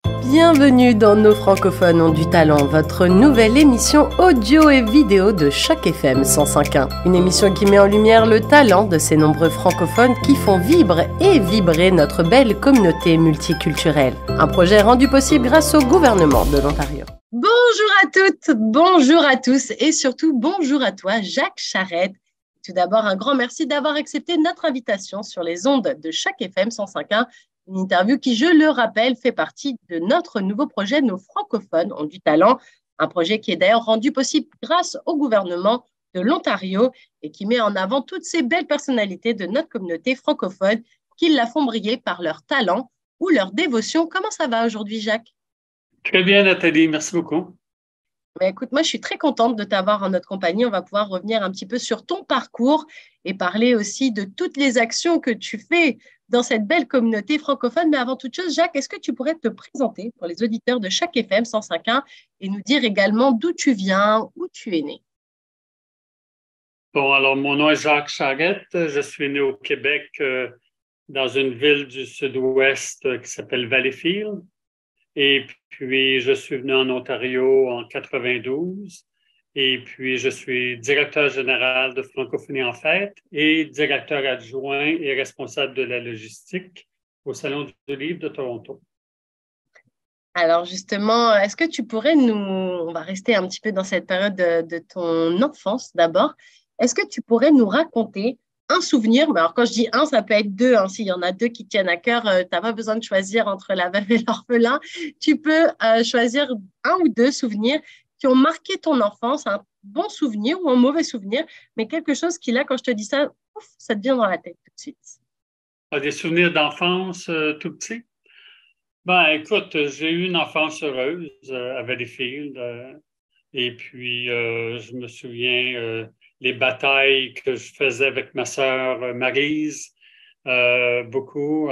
Bienvenue dans Nos francophones ont du talent, votre nouvelle émission audio et vidéo de Choc FM 105.1. Une émission qui met en lumière le talent de ces nombreux francophones qui font vibrer et vibrer notre belle communauté multiculturelle. Un projet rendu possible grâce au gouvernement de l'Ontario. Bonjour à toutes, bonjour à tous et surtout bonjour à toi Jacques Charette. Tout d'abord, un grand merci d'avoir accepté notre invitation sur les ondes de Choc FM 105.1. Une interview qui, je le rappelle, fait partie de notre nouveau projet Nos francophones ont du talent, un projet qui est d'ailleurs rendu possible grâce au gouvernement de l'Ontario et qui met en avant toutes ces belles personnalités de notre communauté francophone qui la font briller par leur talent ou leur dévotion. Comment ça va aujourd'hui, Jacques? Très bien, Nathalie. Merci beaucoup. Mais écoute, moi, je suis très contente de t'avoir en notre compagnie. On va pouvoir revenir un petit peu sur ton parcours et parler aussi de toutes les actions que tu fais dans cette belle communauté francophone. Mais avant toute chose, Jacques, est-ce que tu pourrais te présenter pour les auditeurs de Choc FM 105.1 et nous dire également d'où tu viens, où tu es né? Bon, alors, mon nom est Jacques Charette. Je suis né au Québec, dans une ville du sud-ouest qui s'appelle Valleyfield. Et puis, je suis venu en Ontario en 92. Et puis, je suis directeur général de Francophonie en Fête et directeur adjoint et responsable de la logistique au Salon du Livre de Toronto. Alors justement, est-ce que tu pourrais on va rester un petit peu dans cette période de ton enfance d'abord, est-ce que tu pourrais nous raconter un souvenir, mais alors quand je dis un, ça peut être deux, hein, s'il y en a deux qui tiennent à cœur, tu n'as pas besoin de choisir entre la veuve et l'orphelin, tu peux choisir un ou deux souvenirs qui ont marqué ton enfance, un bon souvenir ou un mauvais souvenir, mais quelque chose qui là, quand je te dis ça, ouf, ça te vient dans la tête tout de suite. Des souvenirs d'enfance tout petit? Ben, écoute, j'ai eu une enfance heureuse à Valleyfield. Et puis, je me souviens les batailles que je faisais avec ma sœur Maryse, beaucoup.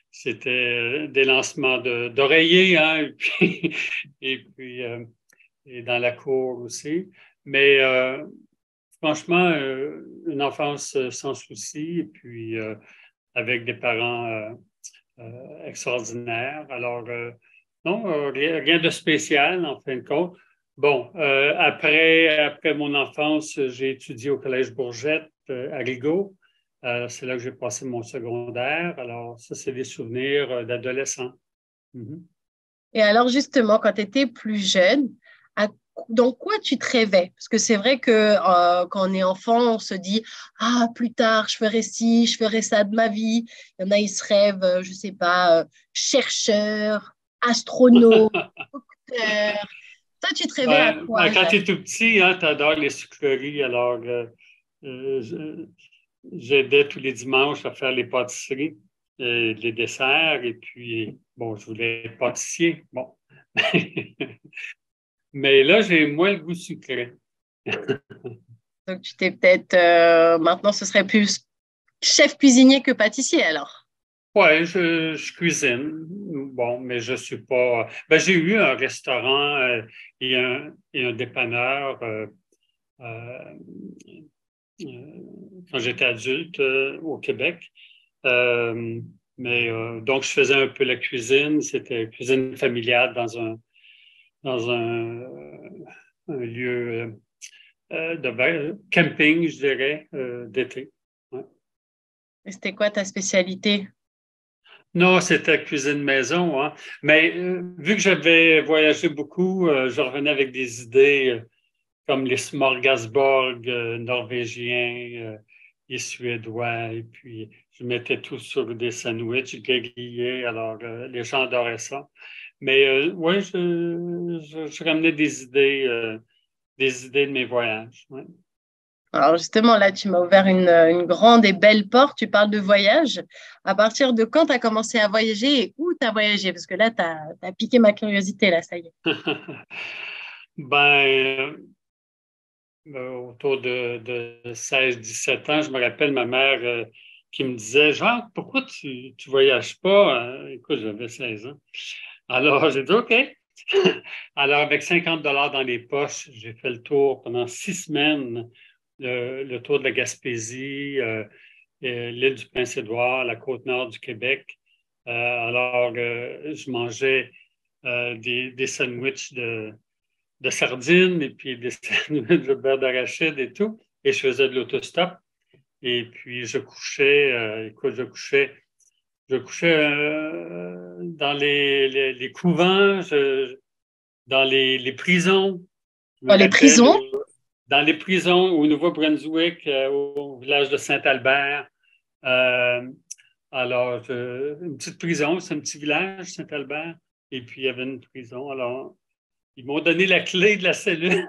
C'était des lancements d'oreillers, hein, et dans la cour aussi. Mais franchement, une enfance sans souci, et puis avec des parents extraordinaires. Alors, non, rien de spécial, en fin de compte. Bon, après mon enfance, j'ai étudié au Collège Bourgette à Rigaud. C'est là que j'ai passé mon secondaire. Alors, ça, c'est des souvenirs d'adolescent. Mm-hmm. Et alors, justement, quand tu étais plus jeune, dans quoi tu te rêvais? Parce que c'est vrai que quand on est enfant, on se dit, ah, plus tard, je ferai ci, je ferai ça de ma vie. Il y en a, ils se rêvent, je ne sais pas, chercheur, astronaute, docteur. Toi, tu te rêvais à quoi, Quand tu Jacques? es tout petit, hein, tu adores les sucreries. Alors, euh, j'aidais tous les dimanches à faire les pâtisseries, les desserts, et puis, bon, je voulais être pâtissier. Bon. Mais là, j'ai moins le goût sucré. Donc, tu t'es peut-être, maintenant, ce serait plus chef cuisinier que pâtissier, alors. Oui, je cuisine. Bon, mais je suis pas. Ben, j'ai eu un restaurant et un dépanneur euh, quand j'étais adulte au Québec. Euh, mais donc, je faisais un peu la cuisine. C'était cuisine familiale dans un lieu de camping, je dirais, d'été. Ouais. Et c'était quoi ta spécialité? Non, c'était cuisine maison, hein. Mais vu que j'avais voyagé beaucoup, je revenais avec des idées comme les smorgasbords norvégiens et suédois. Et puis, je mettais tout sur des sandwichs grillés. Alors, les gens adoraient ça. Mais oui, je ramenais des idées de mes voyages. Ouais. Alors justement, là, tu m'as ouvert une grande et belle porte. Tu parles de voyage. À partir de quand tu as commencé à voyager et où tu as voyagé? Parce que là, tu as piqué ma curiosité, là, ça y est. Ben, autour de 16-17 ans, je me rappelle ma mère qui me disait, Jacques, pourquoi tu ne voyages pas? Écoute, j'avais 16 ans. Alors, j'ai dit, OK. Alors, avec 50 $ dans les poches, j'ai fait le tour pendant 6 semaines, le tour de la Gaspésie, l'île du Prince-Édouard, la côte nord du Québec. Je mangeais des sandwichs de sardines et puis des sandwichs de beurre d'arachide et tout. Et je faisais de l'autostop. Et puis, je couchais, dans les couvents, dans les prisons. Je Dans me les rappelle, prisons? dans les prisons au Nouveau-Brunswick, au village de Saint-Albert. Euh, une petite prison, c'est un petit village, Saint-Albert. Et puis, il y avait une prison. Alors, ils m'ont donné la clé de la cellule.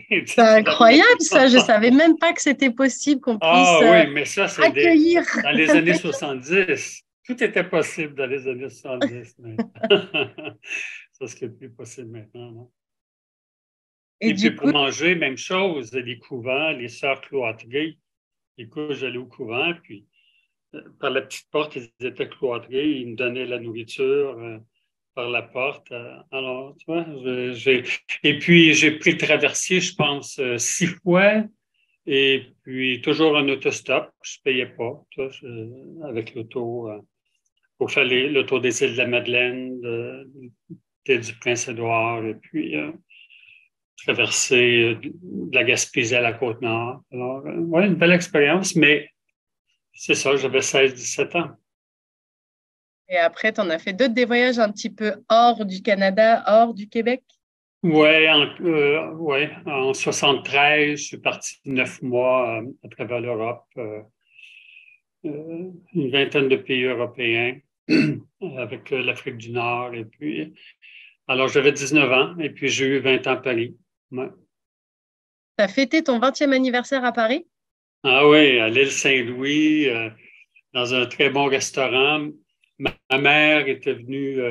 Ils C'est dit, tu la mets incroyable là. ça, je savais même pas que c'était possible qu'on puisse Ah oui, mais ça, accueillir. dans les années 70. Tout était possible dans les années 70. Mais ça, ce qui est plus possible maintenant. Non? Et Et puis du pour coup, manger, même chose, les couvents, les sœurs cloîtrées. Écoute, j'allais au couvent, puis par la petite porte, ils étaient cloîtrés, ils me donnaient la nourriture par la porte. Alors, tu vois, et puis j'ai pris le traversier, je pense, 6 fois. Et puis, toujours en autostop, je ne payais pas, avec l'auto, pour faire le tour des îles de la Madeleine, du Prince-Édouard, et puis traverser de la Gaspésie à la Côte-Nord. Alors, ouais, une belle expérience, mais c'est ça, j'avais 16, 17 ans. et après, tu en as fait d'autres des voyages un petit peu hors du Canada, hors du Québec? En 73, je suis parti 9 mois à travers l'Europe. Une vingtaine de pays européens avec l'Afrique du Nord. Et puis, alors j'avais 19 ans et puis j'ai eu 20 ans à Paris. Ouais. Tu as fêté ton 20e anniversaire à Paris? Ah oui, à l'île Saint-Louis, dans un très bon restaurant. Ma mère était venue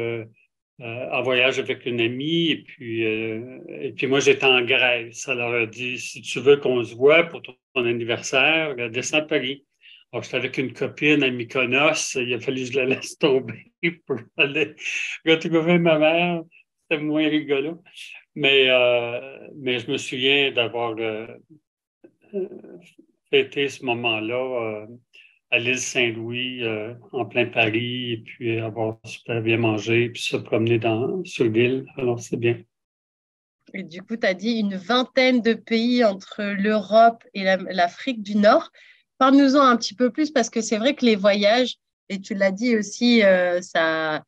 en voyage avec une amie et puis moi j'étais en Grèce. Elle leur a dit, si tu veux qu'on se voit pour ton anniversaire, descends à Paris. Alors, j'étais avec une copine à Mykonos. Il a fallu que je la laisse tomber pour aller retrouver ma mère. C'était moins rigolo. Mais je me souviens d'avoir fêté ce moment-là à l'île Saint-Louis, en plein Paris, et puis avoir super bien mangé, puis se promener sur l'île. Alors, c'est bien. Et du coup, tu as dit une vingtaine de pays entre l'Europe et l'Afrique du Nord. Parle-nous-en un petit peu plus parce que c'est vrai que les voyages, et tu l'as dit aussi, ça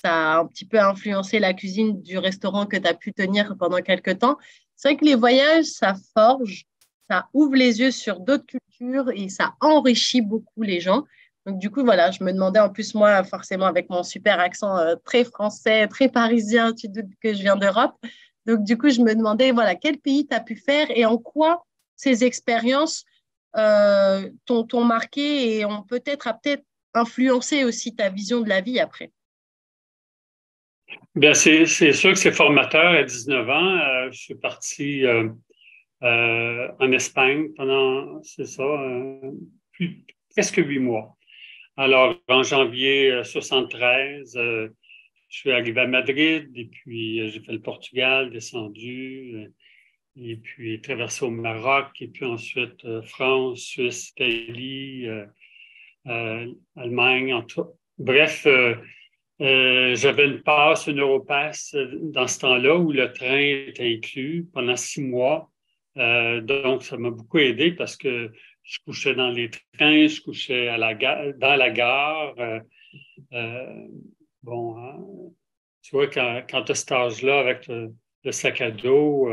a un petit peu influencé la cuisine du restaurant que tu as pu tenir pendant quelques temps. C'est vrai que les voyages, ça forge, ça ouvre les yeux sur d'autres cultures et ça enrichit beaucoup les gens. Donc, du coup, voilà, je me demandais en plus, moi, forcément, avec mon super accent très français, très parisien, tu doutes que je viens d'Europe. Donc, du coup, je me demandais, voilà, quel pays tu as pu faire et en quoi ces expériences t'ont marqué et ont peut-être influencé aussi ta vision de la vie après. Bien, c'est sûr que c'est formateur. À 19 ans, je suis parti en Espagne pendant, c'est ça, presque 8 mois. Alors, en janvier 73, je suis arrivé à Madrid et puis j'ai fait le Portugal, descendu, et puis traversé au Maroc, et puis ensuite France, Suisse, Italie, Allemagne, en tout. Bref, j'avais une passe, une Europass dans ce temps-là où le train était inclus pendant 6 mois. Donc, ça m'a beaucoup aidé parce que je couchais dans les trains, je couchais dans la gare. Euh, bon, hein, tu vois, quand tu as cet âge-là avec le sac à dos,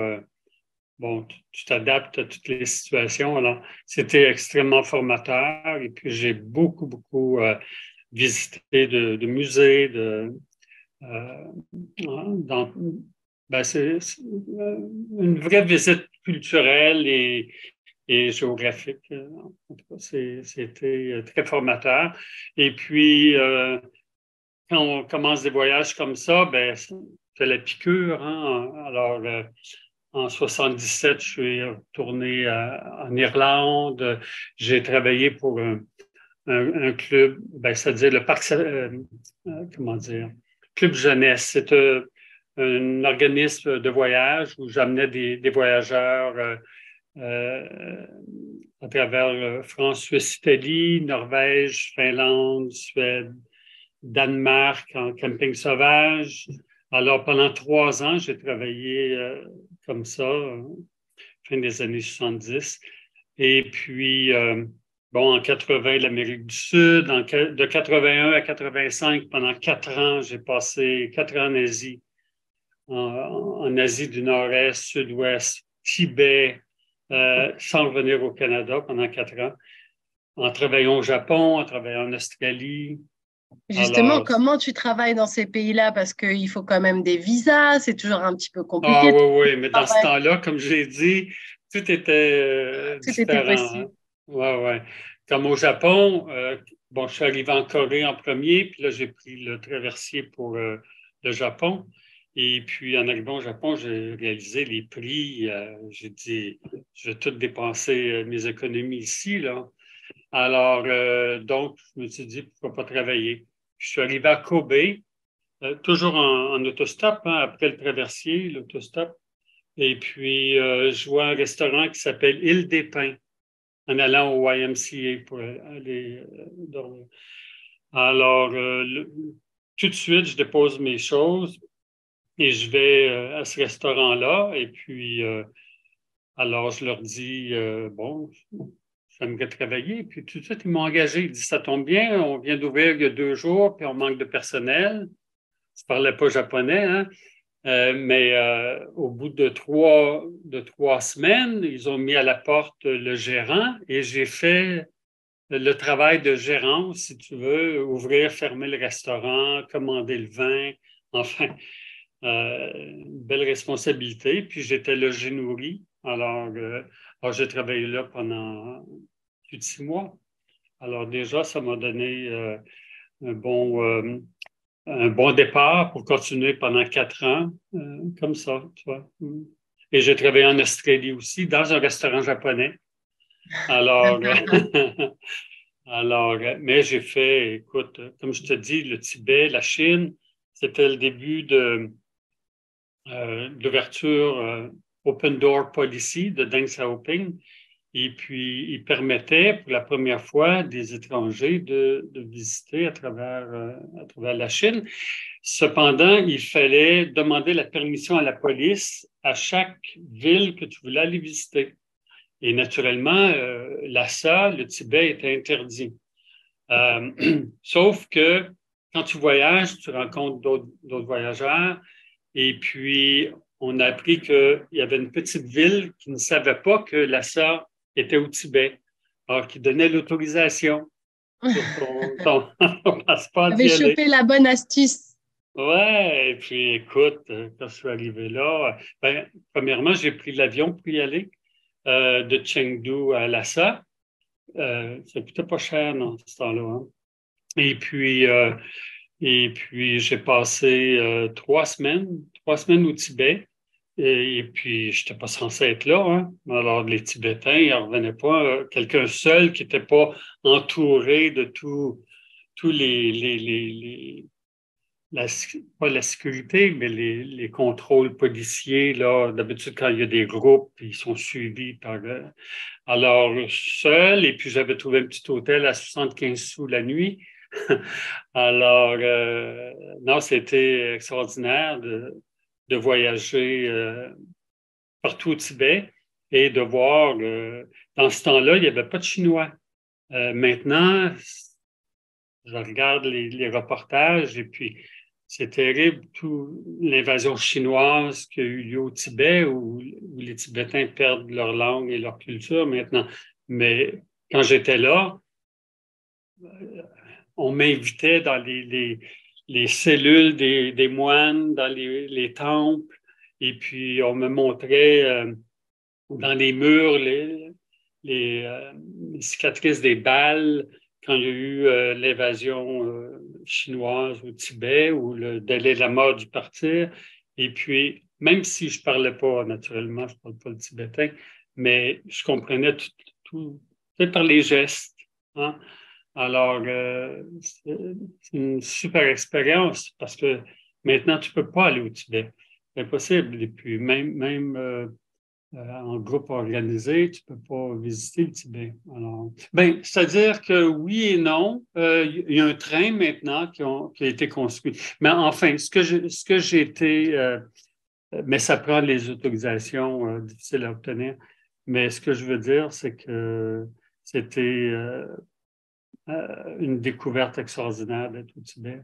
bon, tu t'adaptes à toutes les situations. Alors, c'était extrêmement formateur et puis j'ai beaucoup, beaucoup visité de musées, euh, dans, ben c'est une vraie visite culturelle et géographique. En tout cas, c'était très formateur. Et puis, quand on commence des voyages comme ça, ben, c'est la piqûre. Hein? Alors, en 77, je suis retourné en Irlande. J'ai travaillé pour un club, ben, c'est-à-dire le parc, comment dire, club jeunesse. C'est un organisme de voyage où j'amenais des voyageurs euh, à travers France, Suisse, Italie, Norvège, Finlande, Suède, Danemark en camping sauvage. Alors, pendant 3 ans, j'ai travaillé comme ça, fin des années 70. Et puis, bon, en 80, l'Amérique du Sud. De 81 à 85, pendant 4 ans, j'ai passé 4 ans en Asie, en Asie du Nord-Est, Sud-Ouest, Tibet, sans revenir au Canada pendant 4 ans, en travaillant au Japon, en travaillant en Australie. Justement, Alors, comment tu travailles dans ces pays-là? Parce qu'il faut quand même des visas, c'est toujours un petit peu ah compliqué de oui, oui, mais dans ce travailler. temps-là, comme je l'ai dit, tout était Tout était différent. Hein? possible. Oui, oui. Comme au Japon, bon, je suis arrivé en Corée en premier, puis là, j'ai pris le traversier pour le Japon. Et puis, en arrivant au Japon, j'ai réalisé les prix. J'ai dit, je vais tout dépenser mes économies ici, là. Alors, donc, je me suis dit, pourquoi pas travailler? Je suis arrivé à Kobe, toujours en autostop, hein, après le traversier, l'autostop. Et puis, je vois un restaurant qui s'appelle Île des Pins, en allant au YMCA pour aller dormir. Alors, tout de suite, je dépose mes choses et je vais à ce restaurant-là. Et puis, alors, je leur dis, bon, j'aimerais travailler. Puis tout de suite, ils m'ont engagé. Ils disent, ça tombe bien, on vient d'ouvrir il y a 2 jours, puis on manque de personnel. Je ne parlais pas japonais, hein? Mais au bout de trois semaines, ils ont mis à la porte le gérant et j'ai fait le travail de gérant, si tu veux, ouvrir, fermer le restaurant, commander le vin, enfin, une belle responsabilité. Puis j'étais logé nourri. Alors, j'ai travaillé là pendant plus de 6 mois. Alors déjà, ça m'a donné un bon, un bon départ pour continuer pendant 4 ans, comme ça, tu vois. Et j'ai travaillé en Australie aussi, dans un restaurant japonais. Alors, mais j'ai fait, écoute, comme je te dis, le Tibet, la Chine, c'était le début d'ouverture Open Door Policy de Deng Xiaoping. Et puis, il permettait pour la première fois des étrangers de visiter à travers la Chine. Cependant, il fallait demander la permission à la police à chaque ville que tu voulais aller visiter. Et naturellement, Lhasa, le Tibet, était interdit. Sauf que quand tu voyages, tu rencontres d'autres voyageurs. Et puis, on a appris qu'il y avait une petite ville qui ne savait pas que Lhasa était au Tibet, alors qui donnait l'autorisation sur ton passeport Tu avais d'y aller. chopé la bonne astuce. Ouais, et puis écoute, quand je suis arrivé là, ben, premièrement, j'ai pris l'avion pour y aller de Chengdu à Lhasa. Ça coûtait pas cher dans ce temps-là. Hein. Et puis, j'ai passé 3 semaines au Tibet. Et puis, je n'étais pas censé être là. Hein. Alors, les Tibétains, ils n'en revenaient pas. Quelqu'un seul qui n'était pas entouré de tous la, pas la sécurité, mais les contrôles policiers, là, d'habitude, quand il y a des groupes, ils sont suivis par... alors, seul, et puis j'avais trouvé un petit hôtel à 75 sous la nuit. Alors, non, c'était extraordinaire de voyager partout au Tibet et de voir, dans ce temps-là, il n'y avait pas de Chinois. Maintenant, je regarde les reportages et puis c'est terrible, toute l'invasion chinoise qui a eu lieu au Tibet où les Tibétains perdent leur langue et leur culture maintenant. Mais quand j'étais là, on m'invitait dans les cellules des moines, dans les temples, et puis on me montrait dans les murs les cicatrices des balles quand il y a eu l'invasion chinoise au Tibet ou le Dalai Lama a dû partir. Et puis, même si je ne parlais pas, naturellement, je ne parle pas le tibétain, mais je comprenais tout par les gestes. Hein? Alors, c'est une super expérience parce que maintenant, tu ne peux pas aller au Tibet. C'est impossible. Et puis, même en groupe organisé, tu ne peux pas visiter le Tibet. Alors, ben, c'est-à-dire que oui et non, il y a un train maintenant qui a été construit. Mais enfin, ce que j'ai été, mais ça prend les autorisations difficiles à obtenir. Mais ce que je veux dire, c'est que c'était une découverte extraordinaire d'être au Tibet.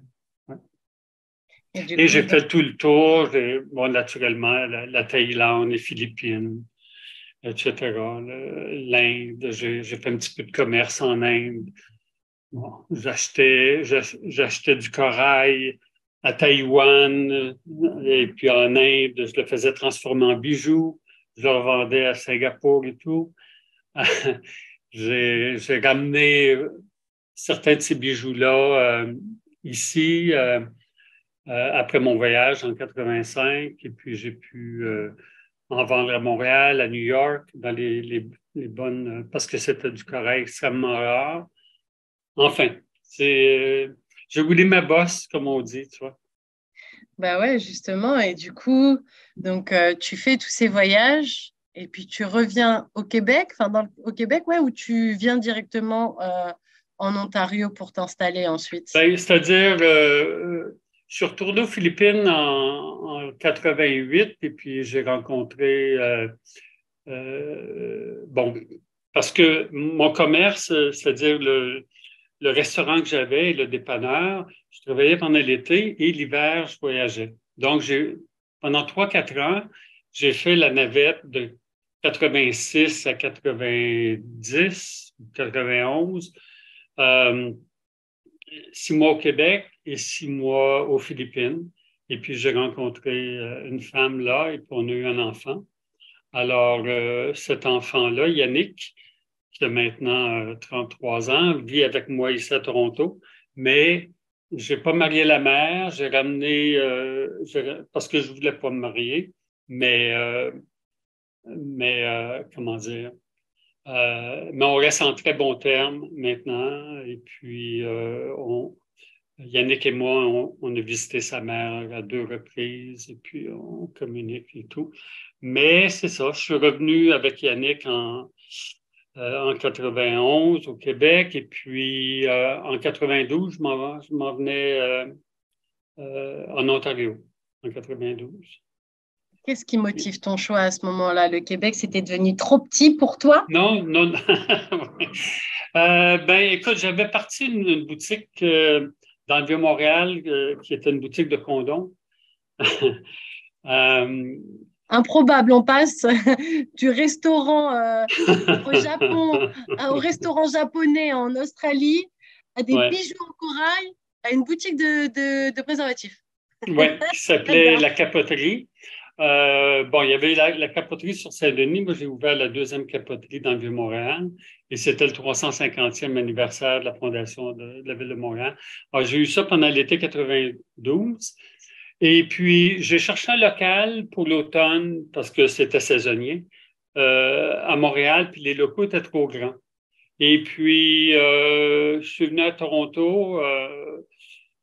Ouais. Et j'ai fait tout le tour, bon, naturellement, la Thaïlande, les Philippines, etc. L'Inde, j'ai fait un petit peu de commerce en Inde. Bon, j'achetais du corail à Taïwan et puis en Inde, je le faisais transformer en bijoux. Je le revendais à Singapour et tout. J'ai ramené certains de ces bijoux-là ici après mon voyage en 85 et puis j'ai pu en vendre à Montréal, à New York, dans les bonnes, parce que c'était du corail extrêmement rare. Enfin, j'ai roulé ma bosse, comme on dit, tu vois. Bah ouais, justement. Et du coup, donc tu fais tous ces voyages et puis tu reviens au Québec, au Québec, ouais, ou tu viens directement en Ontario pour t'installer ensuite. Ben, c'est-à-dire, je suis retourné aux Philippines en 88 et puis j'ai rencontré, bon, parce que mon commerce, c'est-à-dire le restaurant que j'avais, le dépanneur, je travaillais pendant l'été et l'hiver, je voyageais. Donc, pendant 3-4 ans, j'ai fait la navette de 86 à 90, 91, 6 mois au Québec et 6 mois aux Philippines. Et puis, j'ai rencontré une femme là et puis on a eu un enfant. Alors, cet enfant-là, Yannick, qui a maintenant 33 ans, vit avec moi ici à Toronto, mais je n'ai pas marié la mère, j'ai ramené, parce que je ne voulais pas me marier, mais comment dire, mais on reste en très bons termes maintenant, et puis Yannick et moi, on a visité sa mère à 2 reprises, et puis on communique et tout. Mais c'est ça, je suis revenu avec Yannick en 91 au Québec et puis en 92, je m'en venais en Ontario en 92. Qu'est-ce qui motive ton choix à ce moment-là? Le Québec, c'était devenu trop petit pour toi? Non, non, non. Ben, écoute, j'avais parti une boutique dans le Vieux-Montréal qui était une boutique de condoms. euh, Improbable, on passe du restaurant au Japon, au restaurant japonais en Australie, à des ouais. bijoux en corail, à une boutique de préservatifs. Oui, qui s'appelait La Capoterie. Bon, il y avait la capoterie sur Saint-Denis. Moi, j'ai ouvert la deuxième capoterie dans le Vieux-Montréal et c'était le 350e anniversaire de la fondation de la Ville de Montréal. Alors, j'ai eu ça pendant l'été 92 et puis j'ai cherché un local pour l'automne parce que c'était saisonnier à Montréal, puis les locaux étaient trop grands. Et puis, je suis venu à Toronto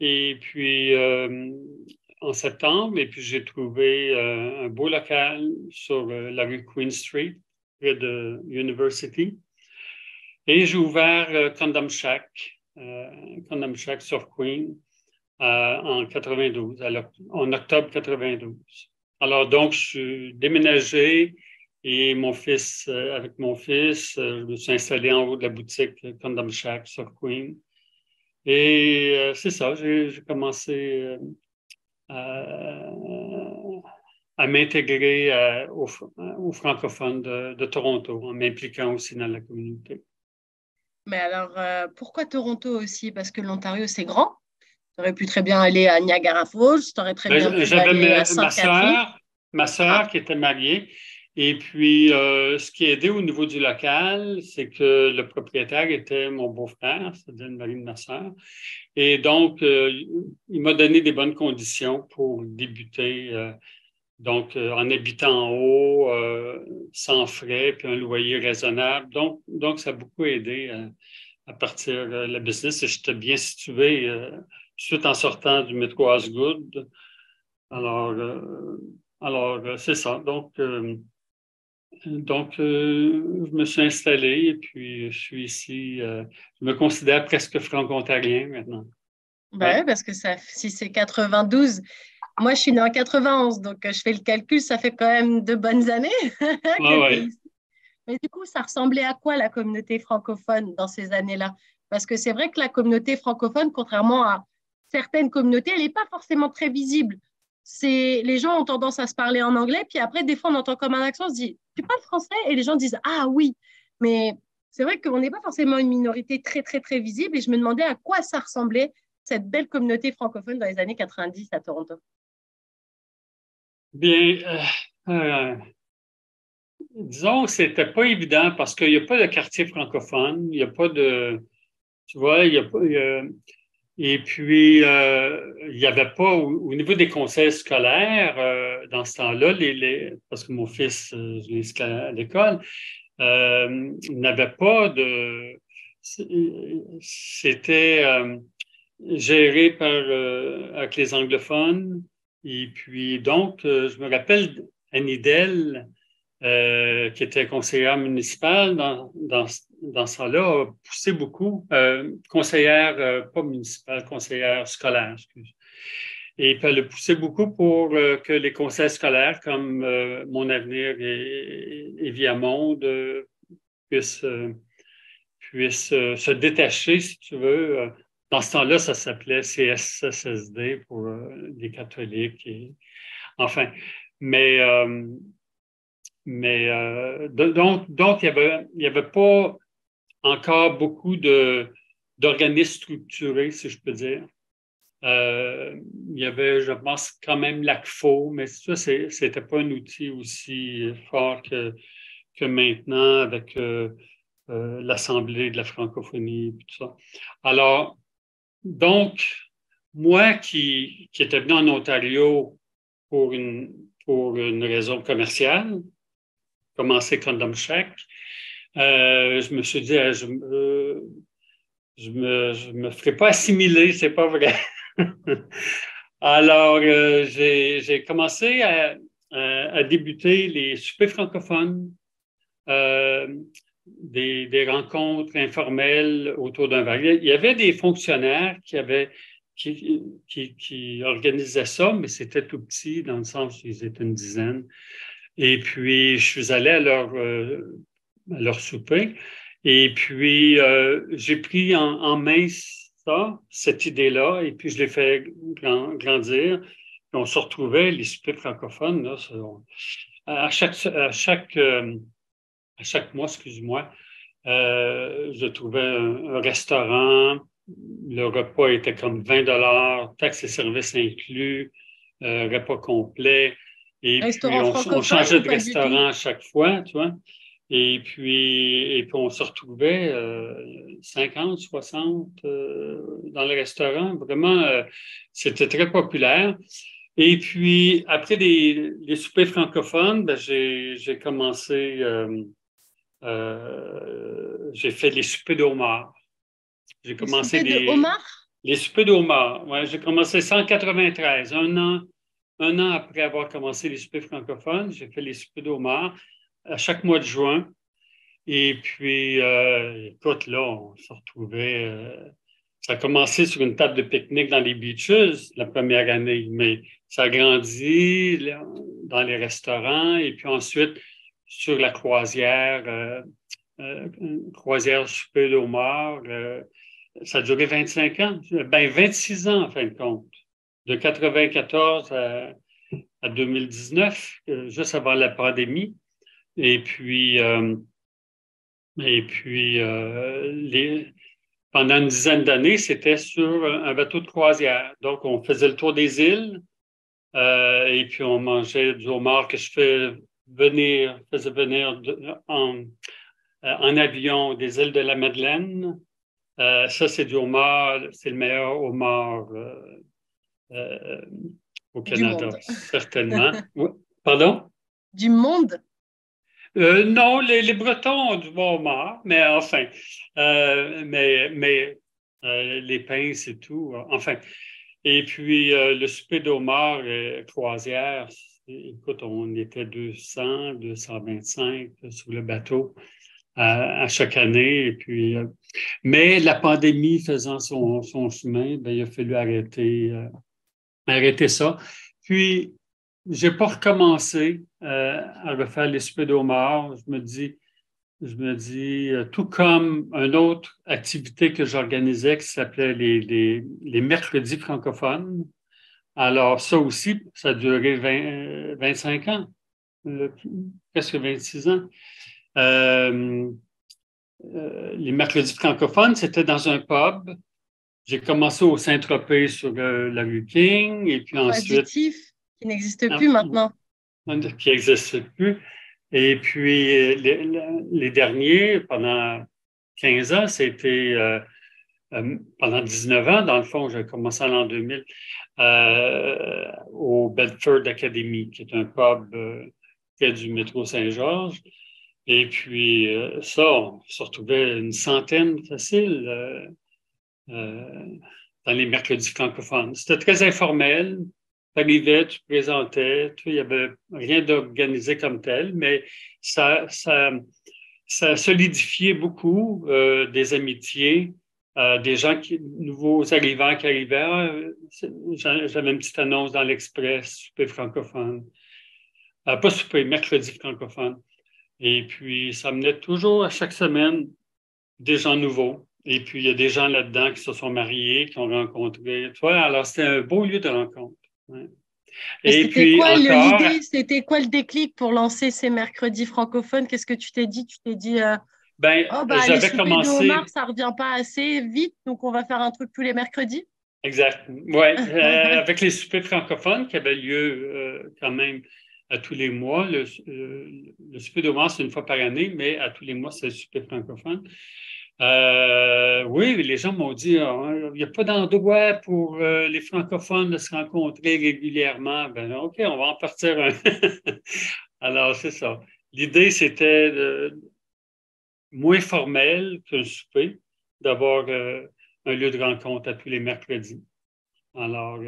et puis en septembre, et puis j'ai trouvé un beau local sur la rue Queen Street, près de University. Et j'ai ouvert Condom Shack sur Queen en 92, en octobre 92. Alors donc, je suis déménagé et avec mon fils, je me suis installé en haut de la boutique Condom Shack sur Queen. Et c'est ça, j'ai commencé à, à m'intégrer aux francophones de Toronto, en m'impliquant aussi dans la communauté. Mais alors, pourquoi Toronto aussi? Parce que l'Ontario, c'est grand. Tu aurais pu très bien aller à Niagara Falls, tu aurais très bien pu aller à Sainte-Catherine. Ma sœur qui était mariée. Et puis, ce qui a aidé au niveau du local, c'est que le propriétaire était mon beau-frère, c'est-à-dire le mari de ma sœur. Et donc, il m'a donné des bonnes conditions pour débuter, en habitant en haut, sans frais, puis un loyer raisonnable. Donc ça a beaucoup aidé à partir la business. Et j'étais bien situé suite en sortant du métro Osgood. Alors c'est ça. Donc, Donc, je me suis installé et puis je suis ici. Je me considère presque franco-ontarien maintenant. Bah Ouais. ouais, parce que ça, si c'est 92, moi je suis née en 91, donc je fais le calcul, ça fait quand même de bonnes années Ouais, que tu es ouais. ici. Mais du coup, ça ressemblait à quoi la communauté francophone dans ces années-là? Parce que c'est vrai que la communauté francophone, contrairement à certaines communautés, elle n'est pas forcément très visible. Les gens ont tendance à se parler en anglais, puis après, des fois, on entend comme un accent, on se dit, tu parles français? Et les gens disent, ah oui. Mais c'est vrai qu'on n'est pas forcément une minorité très, très, très visible. Et je me demandais à quoi ça ressemblait, cette belle communauté francophone dans les années 90 à Toronto. Bien, disons que c'était pas évident parce qu'il n'y a pas de quartier francophone, il n'y a pas de, tu vois, il y a pas, et puis il n'y avait pas au niveau des conseils scolaires dans ce temps-là, parce que mon fils, je l'ai inscrit à l'école, il n'avait pas de, c'était géré par avec les anglophones. Et puis donc, je me rappelle Annie Dell, qui était conseillère municipale dans ce temps-là, a poussé beaucoup, conseillère, pas municipale, conseillère scolaire, excuse. Et puis elle a poussé beaucoup pour que les conseils scolaires, comme Mon Avenir et Viamonde, puissent, se détacher, si tu veux. Dans ce temps-là, ça s'appelait CSSSD pour les catholiques. Enfin, mais donc, il y avait pas encore beaucoup d'organismes structurés, si je peux dire. Il y avait, je pense, quand même l'ACFO, mais ça, c'était pas un outil aussi fort que maintenant avec l'Assemblée de la francophonie et tout ça. Alors, donc, moi qui étais venu en Ontario pour une raison commerciale, commencer Condom Shack, je me suis dit, je me ferai pas assimiler, c'est pas vrai. Alors, j'ai commencé à débuter les soupers francophones, euh, des rencontres informelles autour d'un verre. Il y avait des fonctionnaires qui organisaient ça, mais c'était tout petit, dans le sens où ils étaient une dizaine. Et puis, je suis allé à leur souper. Et puis, j'ai pris en main cette idée-là, et puis je l'ai fait grandir. Puis on se retrouvait, les soupers francophones, là, à chaque mois, excuse-moi, je trouvais un restaurant. Le repas était comme 20 $, taxes et services inclus, repas complet. Et puis, Restaurant on francophone changeait ou de pas du tout? restaurant à chaque fois, tu vois. Et puis on se retrouvait 50, 60 dans le restaurant. Vraiment, c'était très populaire. Et puis, après les soupers francophones, ben, j'ai commencé, j'ai fait les soupers d'homard. J'ai Les commencé soupers de homard? les soupers d'Oma. Ouais, j'ai commencé ça en 93, un an après avoir commencé les soupers francophones. J'ai fait les soupers d'Oma à chaque mois de juin. Et puis, écoute, là, on se retrouvait. Ça a commencé sur une table de pique-nique dans les beaches la première année, mais ça a grandi là, dans les restaurants et puis ensuite sur la croisière, une croisière souper d'Omar. Ça a duré 25 ans, ben 26 ans en fin de compte, de 94 à 2019, juste avant la pandémie. Et puis, pendant une dizaine d'années, c'était sur un bateau de croisière. Donc, on faisait le tour des îles et puis on mangeait du homard que faisais venir en avion des îles de la Madeleine. Ça, c'est du homard, c'est le meilleur homard euh, au Du Canada, monde. certainement. Oui. Pardon? Du monde? Non, les Bretons ont du bon homard, mais enfin, mais les pinces et tout. Enfin, Et puis, le souper d'Omar croisière, écoute, on était 200, 225 sur le bateau à chaque année. Et puis, mais la pandémie faisant son chemin, ben, il a fallu arrêter ça. Puis, j'ai pas recommencé à refaire les soupers d'Omar. Je me dis, tout comme une autre activité que j'organisais qui s'appelait les mercredis francophones. Alors, ça aussi, ça a duré 25 ans, euh, presque 26 ans. Les mercredis francophones, c'était dans un pub. J'ai commencé au Saint-Tropez sur la rue King, et puis ensuite... Auditif, qui n'existe plus maintenant. Qui n'existe plus. Et puis, les derniers, pendant 15 ans, c'était pendant 19 ans, dans le fond, j'ai commencé en l'an 2000, au Bedford Academy, qui est un pub près du métro Saint-Georges. Et puis, ça, on se retrouvait une centaine facile dans les mercredis francophones. C'était très informel. Tu arrivais, tu te présentais, il n'y avait rien d'organisé comme tel, mais ça solidifiait beaucoup des amitiés, des gens nouveaux arrivants qui arrivaient. J'avais une petite annonce dans l'Express, souper francophone. Pas souper, mercredi francophone. Et puis, ça menait toujours à chaque semaine des gens nouveaux. Et puis, il y a des gens là-dedans qui se sont mariés, qui ont rencontré. Tu vois, alors, c'était un beau lieu de rencontre. Ouais. Et puis quoi l'idée, c'était quoi le déclic pour lancer ces mercredis francophones? Qu'est-ce que tu t'es dit? Tu t'es dit, les soupers d'Omar, ça ne revient pas assez vite, donc on va faire un truc tous les mercredis? Exact. Oui, avec les soupers francophones qui avaient lieu quand même à tous les mois. Le souper d'Omar, c'est une fois par année, mais à tous les mois, c'est le souper francophone. Oui, les gens m'ont dit, il n'y a pas d'endroit pour les francophones de se rencontrer régulièrement. Ben, OK, on va en partir un. Alors, c'est ça. L'idée, c'était moins formel qu'un souper, d'avoir un lieu de rencontre à tous les mercredis. Alors,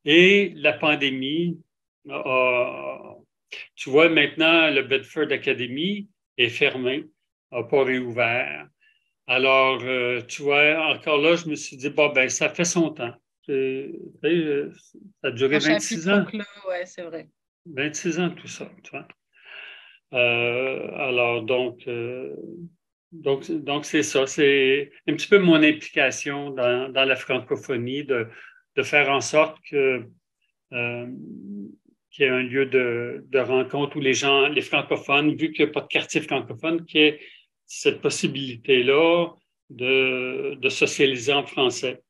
et la pandémie, tu vois, maintenant, le Bedford Academy est fermé, n'a pas réouvert. Alors, tu vois, encore là, je me suis dit, bon, ça fait son temps. Ça a duré 26 ans. Oui, c'est vrai. 26 ans, tout ça, tu vois. Alors, donc c'est ça. C'est un petit peu mon implication dans la francophonie, de faire en sorte qu'il y ait un lieu de rencontre où les francophones, vu qu'il n'y a pas de quartier francophone, qu'il y ait cette possibilité-là de socialiser en français.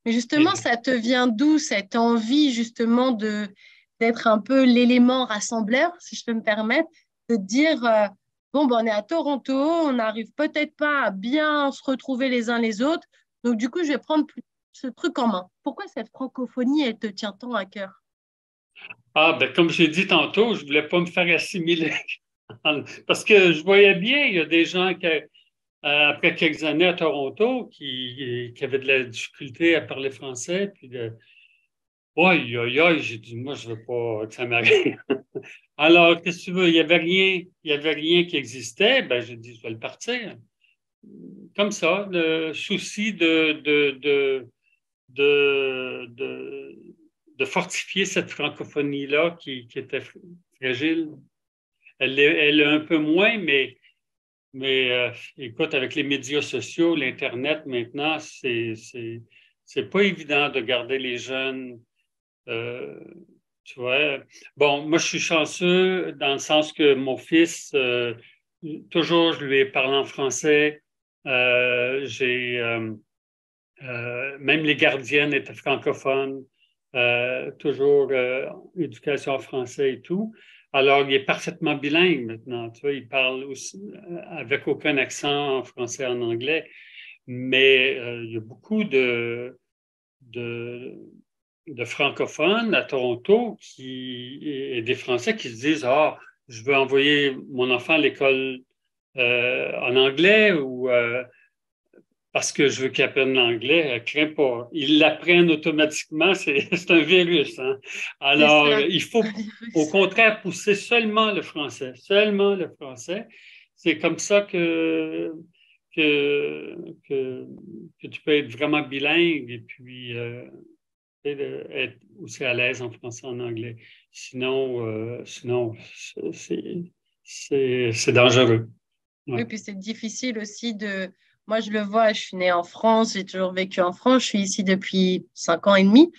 Mais justement, ça te vient d'où cette envie justement d'être un peu l'élément rassembleur, si je peux me permettre, de dire, on est à Toronto, on n'arrive peut-être pas à bien se retrouver les uns les autres, donc du coup, je vais prendre ce truc en main. Pourquoi cette francophonie, elle te tient tant à cœur? Comme j'ai dit tantôt, je ne voulais pas me faire assimiler. Parce que je voyais bien, il y a des gens qui, après quelques années à Toronto, qui avaient de la difficulté à parler français. Puis j'ai dit, moi, je ne veux pas que ça m'arrive. Alors, qu'est-ce que tu veux? Il n'y avait rien qui existait. Ben, j'ai dit, je vais le partir. Comme ça, le souci de fortifier cette francophonie-là qui était fragile. Elle est un peu moins, mais écoute, avec les médias sociaux, l'Internet maintenant, c'est pas évident de garder les jeunes. Tu vois. Bon, moi, je suis chanceux dans le sens que mon fils, toujours, je lui ai parlé en français. Même les gardiennes étaient francophones. Toujours éducation en français et tout. Alors, il est parfaitement bilingue maintenant. Tu vois, il parle aussi avec aucun accent en français et en anglais. Mais il y a beaucoup de francophones à Toronto et des Français qui se disent, je veux envoyer mon enfant à l'école en anglais ou parce que je veux qu'ils apprennent l'anglais, crains pas. Ils l'apprennent automatiquement, c'est un virus. Hein? C'est Alors, ça, il faut un au virus. contraire pousser seulement le français, seulement le français. C'est comme ça que, que, que tu peux être vraiment bilingue et puis être aussi à l'aise en français et en anglais. Sinon c'est dangereux. Oui, Ouais. puis c'est difficile aussi de... Moi, je le vois, je suis née en France, j'ai toujours vécu en France, je suis ici depuis 5 ans et demi.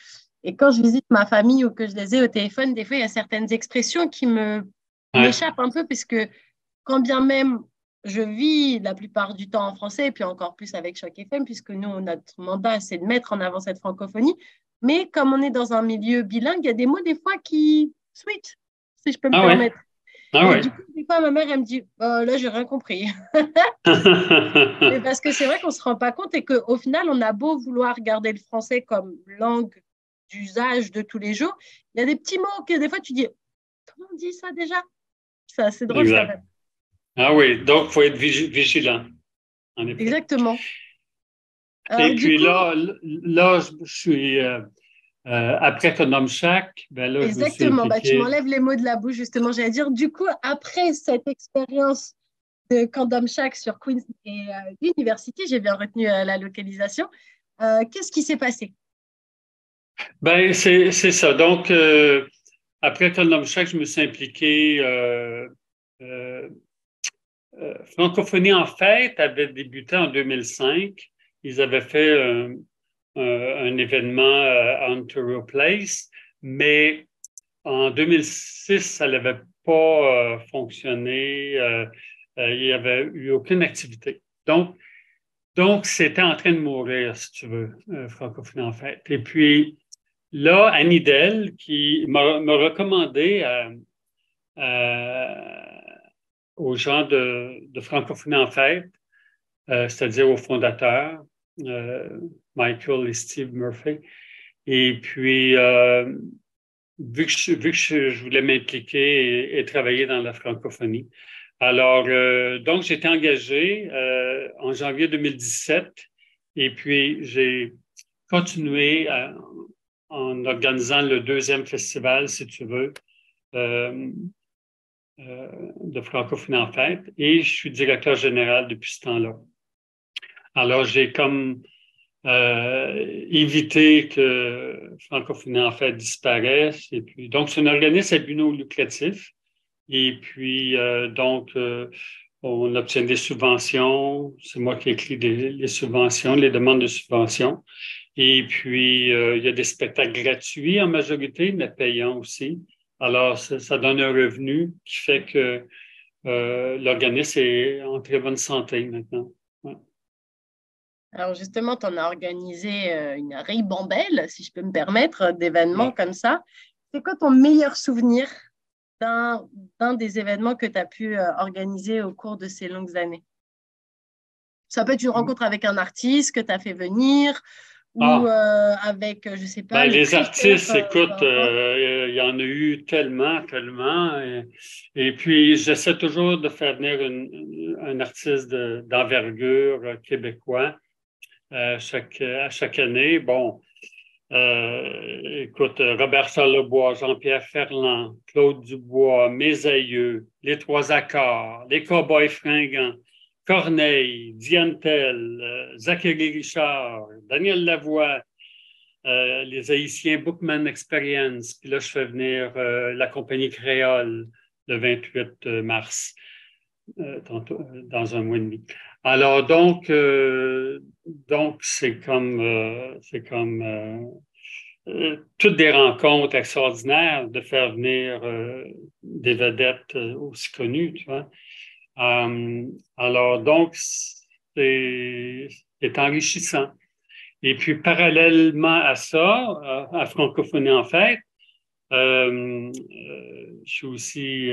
Et quand je visite ma famille ou que je les ai au téléphone, des fois, il y a certaines expressions qui Ouais. m'échappent un peu, puisque quand bien même je vis la plupart du temps en français, et puis encore plus avec Choc FM, puisque nous, notre mandat, c'est de mettre en avant cette francophonie. Mais comme on est dans un milieu bilingue, il y a des mots des fois qui switch, si je peux me Ah ouais, permettre. ah Et ouais. du coup, des fois, ma mère, elle me dit, là, j'ai rien compris. Mais parce que c'est vrai qu'on ne se rend pas compte et qu'au final, on a beau vouloir garder le français comme langue d'usage de tous les jours, il y a des petits mots que des fois, tu dis, comment on dit ça déjà? C'est assez drôle quand Exact. même. Ah oui, donc il faut être vigilant, en effet. Exactement. Alors, Et du puis coup, là, je suis après Condom Shack, ben là, je me suis exactement, bah, tu impliqué. m'enlèves les mots de la bouche, justement. J'allais dire, du coup, après cette expérience de Condom Shack sur Queen's et University, j'ai bien retenu la localisation. Qu'est-ce qui s'est passé? Ben, c'est ça. Donc, après Condom Shack, je me suis impliqué. Euh, Francophonie en fête avait débuté en 2005. Ils avaient fait un événement à Ontario Place, mais en 2006, ça n'avait pas fonctionné. Il n'y avait eu aucune activité. Donc, c'était en train de mourir, si tu veux, Francophonie en fête. Et puis, là, Annie Dell, qui m'a recommandé aux gens de Francophonie en fête, c'est-à-dire aux fondateurs, euh, Michael et Steve Murphy. Et puis, vu que je voulais m'impliquer et travailler dans la francophonie. Alors, donc, j'ai été engagé en janvier 2017 et puis j'ai continué en organisant le deuxième festival, si tu veux, euh, de francophonie en fête et je suis directeur général depuis ce temps-là. Alors, j'ai comme éviter que Francophonie en fait disparaisse. Et puis, donc, c'est un organisme à but non lucratif. Et puis, on obtient des subventions. C'est moi qui écris les subventions, les demandes de subventions. Et puis, il y a des spectacles gratuits en majorité, mais payants aussi. Alors, ça donne un revenu qui fait que l'organisme est en très bonne santé maintenant. Ouais. Alors justement, tu en as organisé une ribambelle, si je peux me permettre, d'événements Ouais. comme ça. C'est quoi ton meilleur souvenir d'un des événements que tu as pu organiser au cours de ces longues années? Ça peut être une rencontre avec un artiste que tu as fait venir ou Ah, avec, je ne sais pas, ben, le les traiteur, artistes, peu écoute, importe. il y en a eu tellement, tellement. Et puis, j'essaie toujours de faire venir un artiste d'envergure québécois à chaque année. Bon, écoute, Robert Charlebois, Jean-Pierre Ferland, Claude Dubois, Mes Aïeux, Les Trois Accords, Les Cowboys Fringants, Corneille, Diane Tell, Zachary Richard, Daniel Lavoie, les Haïtiens Bookman Experience. Puis là, je fais venir la compagnie Créole le 28 mars, dans un mois et demi. Alors, donc c'est comme toutes des rencontres extraordinaires de faire venir des vedettes aussi connues, tu vois. Alors, donc, c'est enrichissant. Et puis, parallèlement à ça, à Francophonie en fait, je suis aussi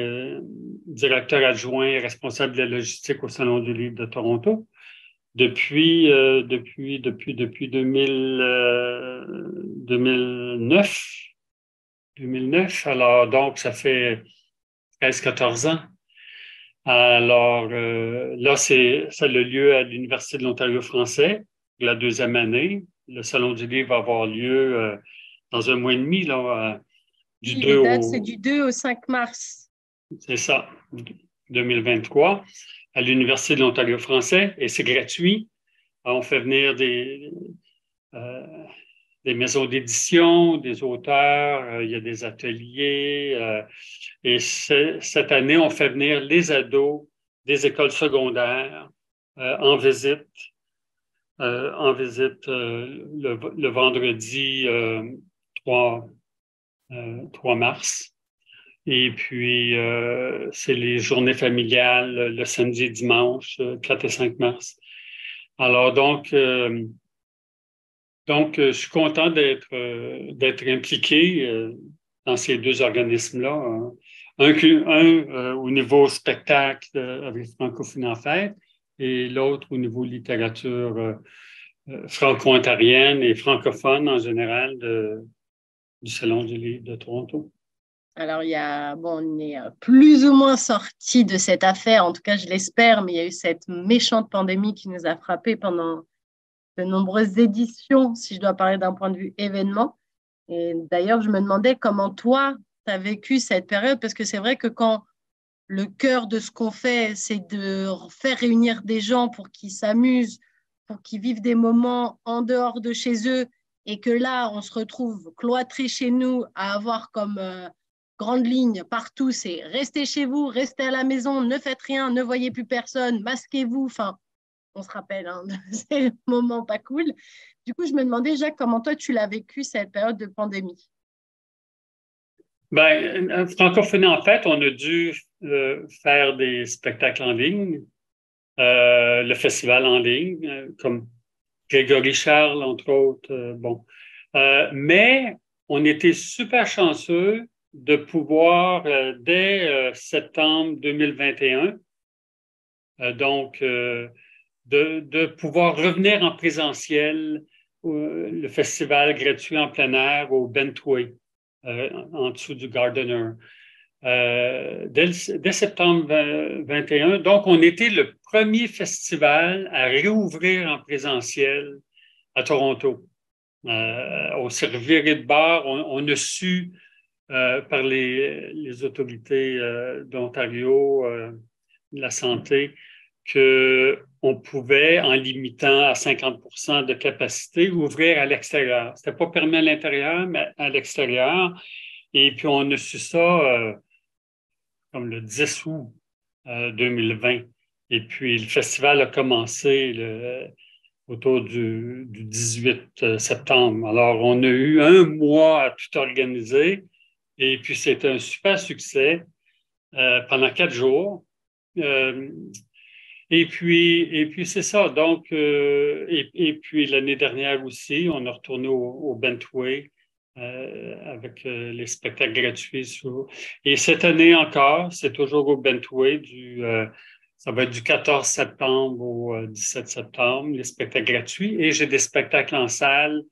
directeur adjoint et responsable de la logistique au Salon du Livre de Toronto depuis 2009. 2009. Alors, donc, ça fait 13-14 ans. Alors, là, ça a le lieu à l'Université de l'Ontario français. la deuxième année. Le Salon du livre va avoir lieu dans un mois et demi, là, du Oui, 2 les dates, au... c'est du 2 au 5 mars. C'est ça, 2023, à l'Université de l'Ontario français, et c'est gratuit. On fait venir euh, des maisons d'édition, des auteurs, il y a des ateliers. Et cette année, on fait venir les ados des écoles secondaires en visite, le vendredi 3, 3 mars. Et puis, c'est les journées familiales le samedi et dimanche, 4 et 5 mars. Alors, je suis content d'être impliqué dans ces deux organismes-là. Un au niveau spectacle avec Francophonie en fête et l'autre au niveau littérature franco-ontarienne et francophone en général du Salon du livre de Toronto. Alors, on est plus ou moins sorti de cette affaire, en tout cas, je l'espère, mais il y a eu cette méchante pandémie qui nous a frappés pendant de nombreuses éditions, si je dois parler d'un point de vue événement. Et d'ailleurs, je me demandais comment toi, tu as vécu cette période, parce que c'est vrai que quand le cœur de ce qu'on fait, c'est de faire réunir des gens pour qu'ils s'amusent, pour qu'ils vivent des moments en dehors de chez eux, et que là, on se retrouve cloîtrés chez nous à avoir comme grande ligne partout, c'est restez chez vous, restez à la maison, ne faites rien, ne voyez plus personne, masquez-vous, enfin, on se rappelle, hein, c'est le moment pas cool. Du coup, je me demandais, Jacques, comment toi, tu l'as vécu cette période de pandémie? Ben, francophonie, en fait, on a dû faire des spectacles en ligne, le festival en ligne, comme Grégory Charles, entre autres. Bon. Mais on était super chanceux de pouvoir, dès septembre 2021, de pouvoir revenir en présentiel le festival gratuit en plein air au Bentway, en dessous du Gardener. Dès septembre 21. Donc, on était le premier festival à réouvrir en présentiel à Toronto. On s'est reviré de bord. On a su par les autorités d'Ontario, de la santé, qu'on pouvait, en limitant à 50% de capacité, ouvrir à l'extérieur. Ce n'était pas permis à l'intérieur, mais à l'extérieur. Et puis, on a su ça comme le 10 août 2020. Et puis, le festival a commencé autour du 18 septembre. Alors, on a eu un mois à tout organiser. Et puis, c'était un super succès pendant 4 jours. Et puis c'est ça. Donc, et puis l'année dernière aussi, on a retourné au Bentway avec les spectacles gratuits. Et cette année encore, c'est toujours au Bentway. Ça va être du 14 septembre au 17 septembre, les spectacles gratuits. Et j'ai des spectacles en salle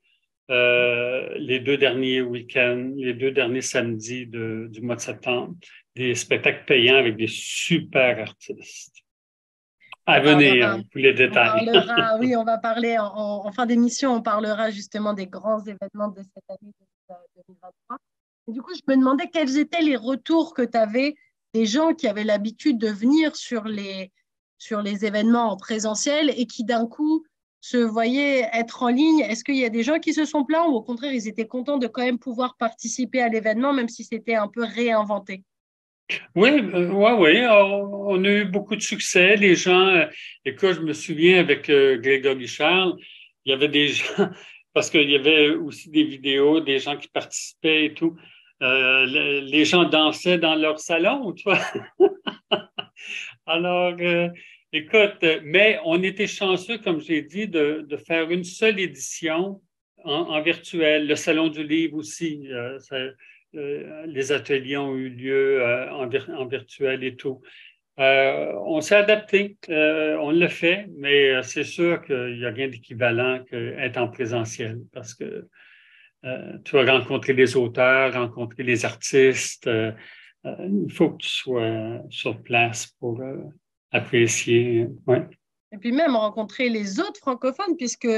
les 2 derniers week-ends, les 2 derniers samedis du mois de septembre. Des spectacles payants avec des super artistes. À venir pour les détails. Oui, on va parler en fin d'émission, on parlera justement des grands événements de cette année 2023. Et du coup, je me demandais quels étaient les retours que tu avais des gens qui avaient l'habitude de venir sur les événements en présentiel et qui d'un coup se voyaient être en ligne. Est-ce qu'il y a des gens qui se sont plaints ou au contraire, ils étaient contents de quand même pouvoir participer à l'événement, même si c'était un peu réinventé? Oui, on a eu beaucoup de succès. Les gens, écoute, je me souviens avec Grégory Charles, il y avait des gens, parce qu'il y avait aussi des vidéos, des gens qui participaient et tout. Les gens dansaient dans leur salon, tu vois. Alors, écoute, mais on était chanceux, comme j'ai dit, de faire une seule édition en virtuel. Le Salon du livre aussi, les ateliers ont eu lieu en virtuel et tout. On s'est adapté, on l'a fait, mais c'est sûr qu'il n'y a rien d'équivalent qu'être en présentiel parce que tu vas rencontrer les auteurs, rencontrer les artistes. Il faut que tu sois sur place pour apprécier. Ouais. Et puis même rencontrer les autres francophones, puisque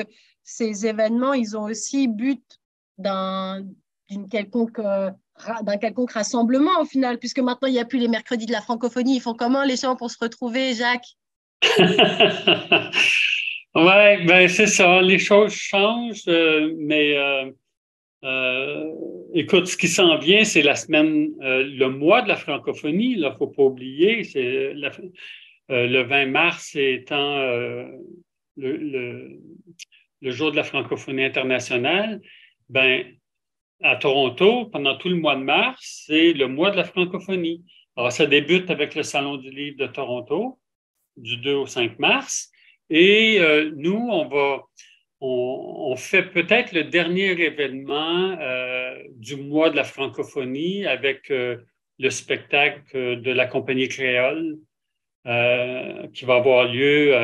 ces événements, ils ont aussi but d'un d'une quelconque, d'un quelconque rassemblement au final, puisque maintenant, il n'y a plus les mercredis de la francophonie. Ils font comment les gens pour se retrouver, Jacques? Ouais, ben c'est ça, les choses changent, mais écoute, ce qui s'en vient, c'est la semaine, le mois de la francophonie, là, faut pas oublier, le 20 mars étant le, le, le jour de la francophonie internationale. Ben, à Toronto, pendant tout le mois de mars, c'est le mois de la francophonie. Alors, ça débute avec le Salon du livre de Toronto, du 2 au 5 mars. Et nous, on fait peut-être le dernier événement du mois de la francophonie avec le spectacle de la compagnie créole qui va avoir lieu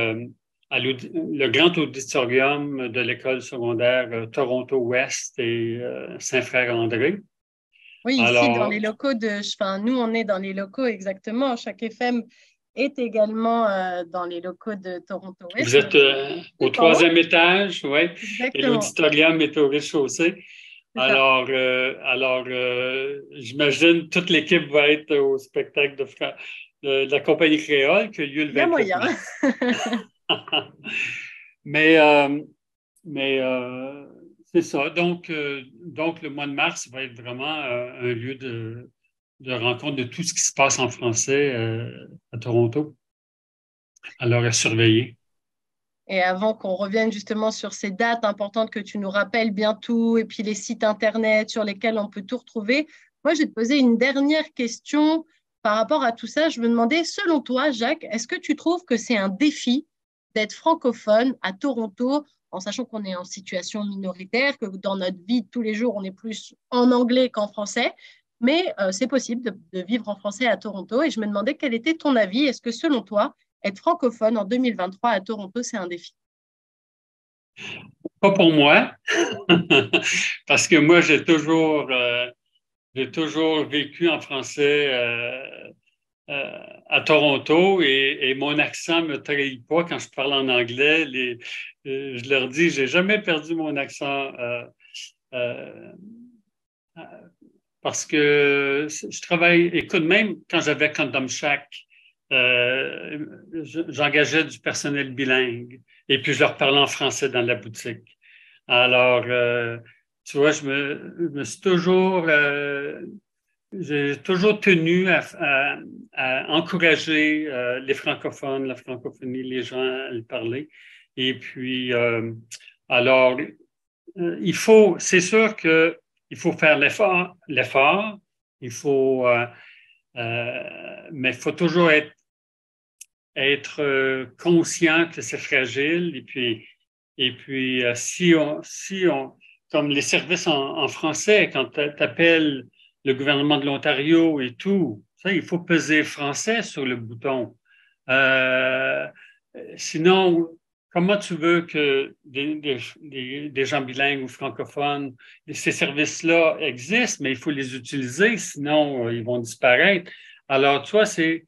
à le grand auditorium de l'école secondaire Toronto-Ouest et Saint-Frère-André. Oui, ici, dans les Alors, locaux enfin, nous, on est dans les locaux exactement. Chaque FM est également dans les locaux de vous Toronto-Ouest. êtes Donc, au tout en haut. troisième étage, oui, et Exactement. l'auditorium est au rez-de-chaussée. C'est ça. J'imagine toute l'équipe va être au spectacle de la compagnie créole qui a lieu le Il y a 28 moyen. mars. Mais, euh, mais c'est ça. Donc, le mois de mars va être vraiment un lieu de rencontre de tout ce qui se passe en français à Toronto. Alors, à surveiller. Et avant qu'on revienne justement sur ces dates importantes que tu nous rappelles bientôt, et puis les sites Internet sur lesquels on peut tout retrouver, moi, je vais te poser une dernière question par rapport à tout ça. Je me demandais, selon toi, Jacques, est-ce que tu trouves que c'est un défi d'être francophone à Toronto, en sachant qu'on est en situation minoritaire, que dans notre vie de tous les jours, on est plus en anglais qu'en français, mais c'est possible de vivre en français à Toronto. Et je me demandais quel était ton avis. Est-ce que selon toi, être francophone en 2023 à Toronto, c'est un défi? Pas pour moi, parce que moi, j'ai toujours vécu en français à Toronto et mon accent me trahit pas quand je parle en anglais. Je leur dis, j'ai jamais perdu mon accent euh, parce que je travaille, écoute, même quand j'avais Condom Shack, j'engageais du personnel bilingue et puis je leur parlais en français dans la boutique. Alors, tu vois, je me suis toujours, j'ai toujours tenu à encourager les francophones, la francophonie, les gens à le parler. Et puis, alors, c'est sûr qu'il faut faire l'effort, il faut, mais il faut toujours être conscient que c'est fragile. Et puis si on, comme les services en français, quand tu appelles le gouvernement de l'Ontario et tout, ça, il faut peser français sur le bouton. Euh, Sinon, comment tu veux que des gens bilingues ou francophones, ces services-là existent, mais il faut les utiliser, sinon ils vont disparaître. Alors, tu vois, c'est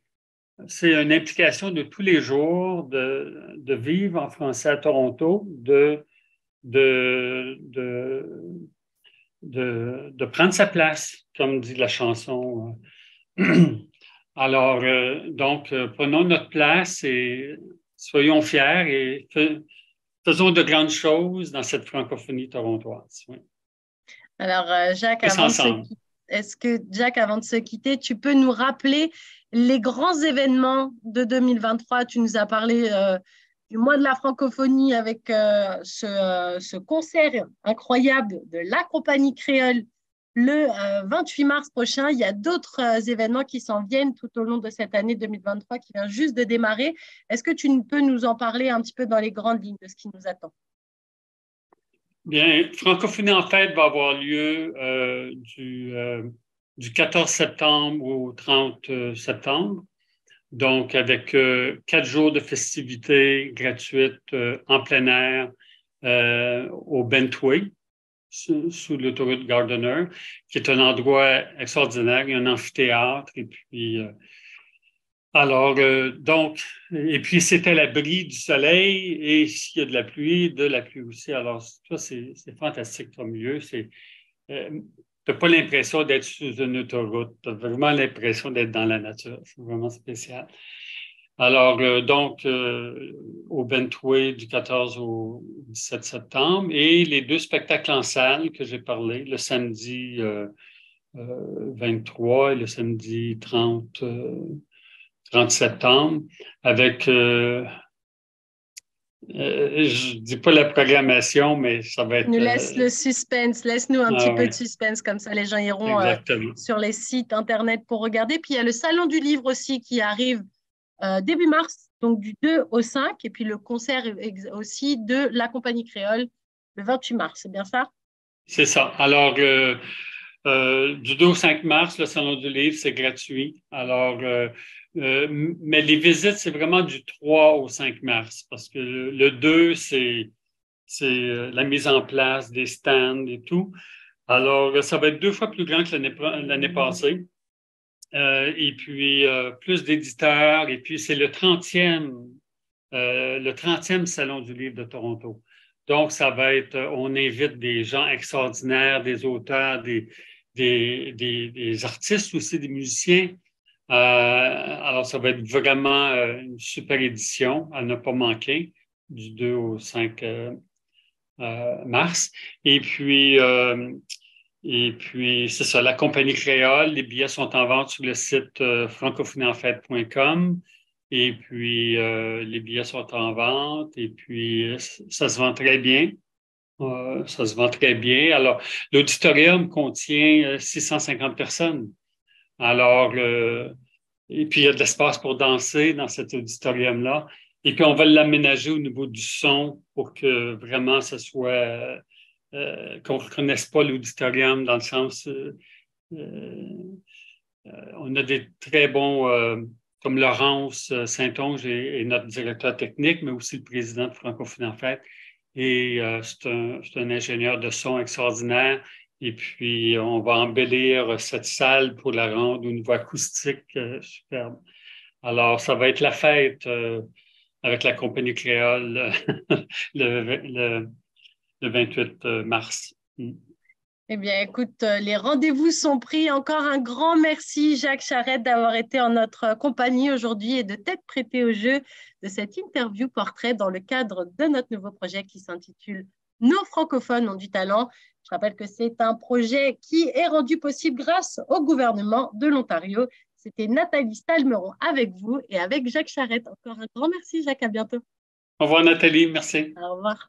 une implication de tous les jours de vivre en français à Toronto, de, de, de prendre sa place, comme dit la chanson. Alors, prenons notre place et soyons fiers et faisons de grandes choses dans cette francophonie torontoise. Oui. Alors, Jacques, Tous ensemble. est-ce que, Jacques, avant de se quitter, tu peux nous rappeler les grands événements de 2023? Tu nous as parlé du mois de la francophonie avec ce concert incroyable de la compagnie créole le 28 mars prochain. Il y a d'autres événements qui s'en viennent tout au long de cette année 2023 qui vient juste de démarrer. Est-ce que tu peux nous en parler un petit peu dans les grandes lignes de ce qui nous attend? Bien, Francophonie en fête va avoir lieu du 14 septembre au 30 septembre. Donc, avec 4 jours de festivités gratuites en plein air au Bentway, sous l'autoroute Gardiner, qui est un endroit extraordinaire. Il y a un amphithéâtre et puis Alors, donc, et puis c'est à l'abri du soleil et s'il y a de la pluie aussi. Alors, ça, c'est fantastique comme lieu. Tu n'as pas l'impression d'être sur une autoroute. Tu as vraiment l'impression d'être dans la nature. C'est vraiment spécial. Alors, au Bentway du 14 au 17 septembre et les 2 spectacles en salle que j'ai parlé, le samedi 23 et le samedi 30 septembre, avec, je ne dis pas la programmation, mais ça va être... Nous laisse le suspense, laisse-nous un petit peu de suspense, comme ça les gens iront sur les sites Internet pour regarder. Puis il y a le Salon du Livre aussi qui arrive début mars, donc du 2 au 5, et puis le concert aussi de la Compagnie Créole le 28 mars, c'est bien ça? C'est ça. Alors, du 2 au 5 mars, le Salon du Livre, c'est gratuit. Alors, mais les visites, c'est vraiment du 3 au 5 mars, parce que le 2, c'est la mise en place des stands et tout. Alors, ça va être 2 fois plus grand que l'année passée. Et puis, plus d'éditeurs. Et puis, c'est le 30e Salon du Livre de Toronto. Donc, ça va être, on invite des gens extraordinaires, des auteurs, des artistes aussi, des musiciens. Alors, ça va être vraiment une super édition à ne pas manquer du 2 au 5 mars. Et puis, c'est ça, la Compagnie Créole, les billets sont en vente sur le site francophonie-en-fête.com. Et puis, les billets sont en vente. Et puis, ça se vend très bien. Ça se vend très bien. Alors, l'auditorium contient 650 personnes. Alors, et puis, il y a de l'espace pour danser dans cet auditorium-là. Et puis, on va l'aménager au niveau du son pour que vraiment ça soit... qu'on ne reconnaisse pas l'auditorium dans le sens... on a des très bons... comme Laurence Saint-Onge est notre directeur technique, mais aussi le président de Francophonie en Fête. Et c'est un ingénieur de son extraordinaire. Et puis, on va embellir cette salle pour la rendre au niveau acoustique superbe. Alors, ça va être la fête avec la Compagnie Créole le 28 mars. Eh bien, écoute, les rendez-vous sont pris. Encore un grand merci, Jacques Charette, d'avoir été en notre compagnie aujourd'hui et de t'être prêté au jeu de cette interview portrait dans le cadre de notre nouveau projet qui s'intitule Nos francophones ont du talent. Je rappelle que c'est un projet qui est rendu possible grâce au gouvernement de l'Ontario. C'était Nathalie Stalmeron avec vous et avec Jacques Charette. Encore un grand merci, Jacques. À bientôt. Au revoir, Nathalie. Merci. Au revoir.